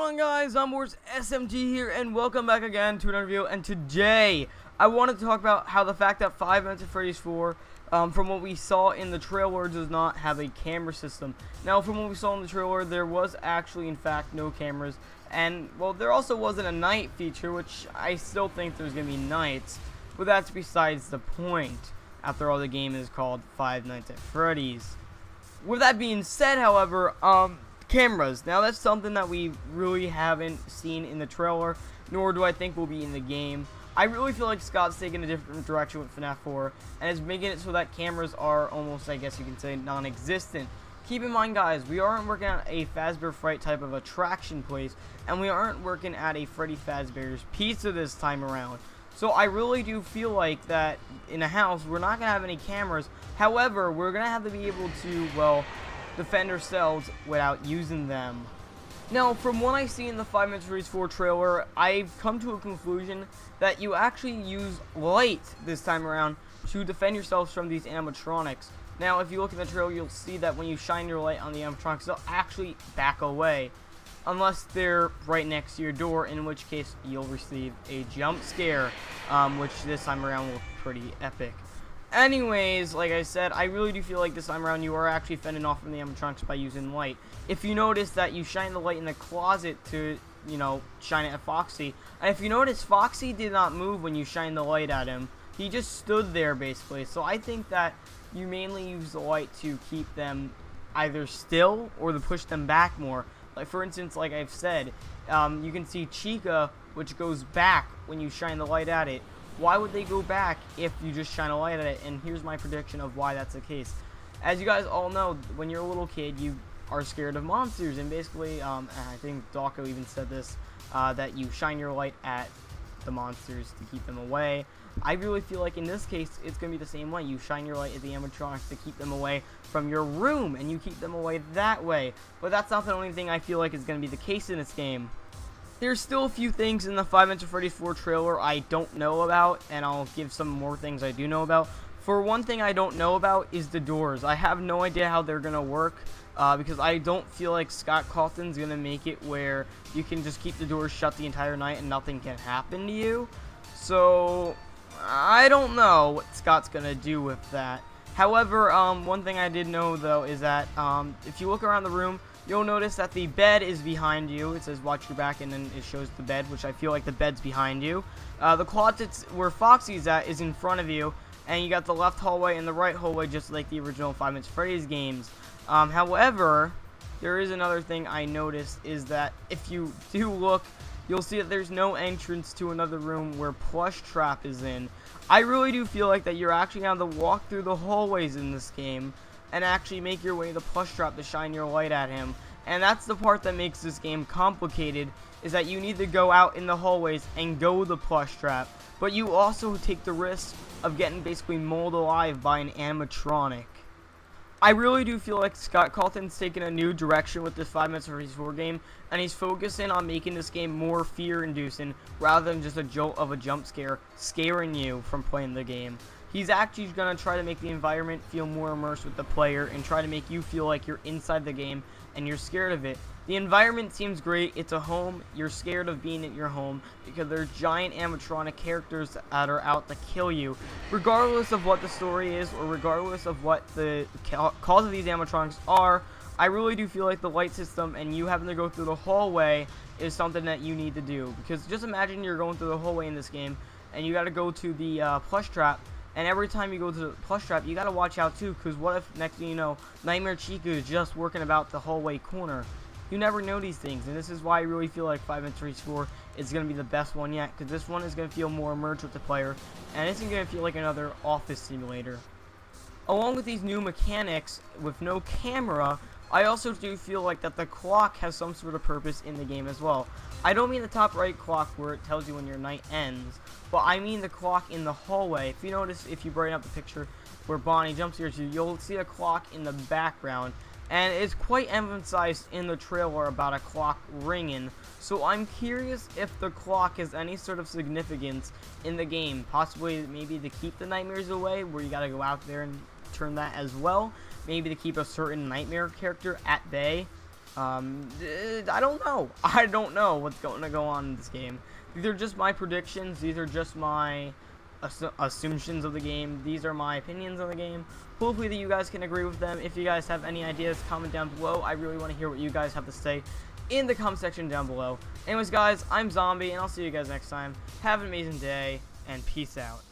on, guys? I'm Wars SMG here, and welcome back again to another video. And today, I wanted to talk about how the fact that Five Nights at Freddy's 4, from what we saw in the trailer, does not have a camera system. Now, from what we saw in the trailer, there was actually, in fact, no cameras. And, well, there also wasn't a night feature, which I still think there's going to be nights. But that's besides the point. After all, the game is called Five Nights at Freddy's. With that being said, however, cameras. Now, that's something that we really haven't seen in the trailer, nor do I think will be in the game. I really feel like Scott's taking a different direction with FNAF4, and is making it so that cameras are almost, I guess you can say, non-existent. Keep in mind, guys, we aren't working at a Fazbear Fright type of attraction place, and we aren't working at a Freddy Fazbear's Pizza this time around. So I really do feel like that in a house, we're not going to have any cameras. However, we're going to have to be able to, well, defend ourselves without using them. Now, from what I see in the Five Nights at Freddy's 4 trailer, I've come to a conclusion that you actually use light this time around to defend yourselves from these animatronics. Now, if you look in the trailer, you'll see that when you shine your light on the animatronics, they'll actually back away. Unless they're right next to your door, in which case you'll receive a jump scare, which this time around will be pretty epic. Anyways, like I said, I really do feel like this time around you are actually fending off from the animatronics by using light. If you notice that you shine the light in the closet to, you know, shine it at Foxy, and if you notice, Foxy did not move when you shine the light at him. He just stood there, basically. So I think that you mainly use the light to keep them either still or to push them back more. Like, for instance, like I've said, you can see Chica, which goes back when you shine the light at it. Why would they go back if you just shine a light at it? And here's my prediction of why that's the case. As you guys all know, when you're a little kid, you are scared of monsters. And basically, I think Dawko even said this, that you shine your light at the monsters to keep them away. I really feel like in this case, it's going to be the same way. You shine your light at the animatronics to keep them away from your room, and you keep them away that way. But that's not the only thing I feel like is going to be the case in this game. There's still a few things in the Five Nights at Freddy's 4 trailer I don't know about, and I'll give some more things I do know about. For one thing I don't know about is the doors. I have no idea how they're going to work, because I don't feel like Scott Cawthon's going to make it where you can just keep the doors shut the entire night and nothing can happen to you. So I don't know what Scott's going to do with that. However, one thing I did know, though, is that if you look around the room, you'll notice that the bed is behind you. It says watch your back, and then it shows the bed, which I feel like the bed's behind you. The closets where Foxy's at is in front of you, and you got the left hallway and the right hallway, just like the original Five Nights at Freddy's games. However, there is another thing I noticed, is that if you do look, you'll see that there's no entrance to another room where Plushtrap is in. I really do feel like that you're actually going to have to walk through the hallways in this game and actually make your way to Plushtrap to shine your light at him. And that's the part that makes this game complicated, is that you need to go out in the hallways and go to Plushtrap. But you also take the risk of getting basically mauled alive by an animatronic. I really do feel like Scott Cawthon's taking a new direction with this Five Nights at Freddy's 4 game, and he's focusing on making this game more fear-inducing rather than just a jolt of a jump scare scaring you from playing the game. He's actually going to try to make the environment feel more immersed with the player and try to make you feel like you're inside the game and you're scared of it. The environment seems great. It's a home. You're scared of being at your home because there's giant animatronic characters that are out to kill you. Regardless of what the story is or regardless of what the cause of these animatronics are, I really do feel like the light system and you having to go through the hallway is something that you need to do. Because just imagine you're going through the hallway in this game and you got to go to the Plushtrap. And every time you go to the Plushtrap, you gotta watch out too, because what if, next thing you know, Nightmare Chica is just working about the hallway corner? You never know these things, and this is why I really feel like Five Nights at Freddy's 4 is gonna be the best one yet, because this one is gonna feel more immersed with the player, and it's gonna feel like another office simulator. Along with these new mechanics, with no camera, I also do feel like that the clock has some sort of purpose in the game as well. I don't mean the top right clock where it tells you when your night ends, but I mean the clock in the hallway. If you notice, if you brighten up the picture where Bonnie jumps here to, you'll see a clock in the background, and it's quite emphasized in the trailer about a clock ringing. So I'm curious if the clock has any sort of significance in the game, possibly maybe to keep the nightmares away, where you gotta go out there and turn that as well, maybe to keep a certain nightmare character at bay. I don't know. I don't know what's going to go on in this game. These are just my predictions. These are just my assumptions of the game. These are my opinions on the game. Hopefully that you guys can agree with them. If you guys have any ideas, comment down below. I really want to hear what you guys have to say in the comment section down below. Anyways, guys, I'm Zombie, and I'll see you guys next time. Have an amazing day, and peace out.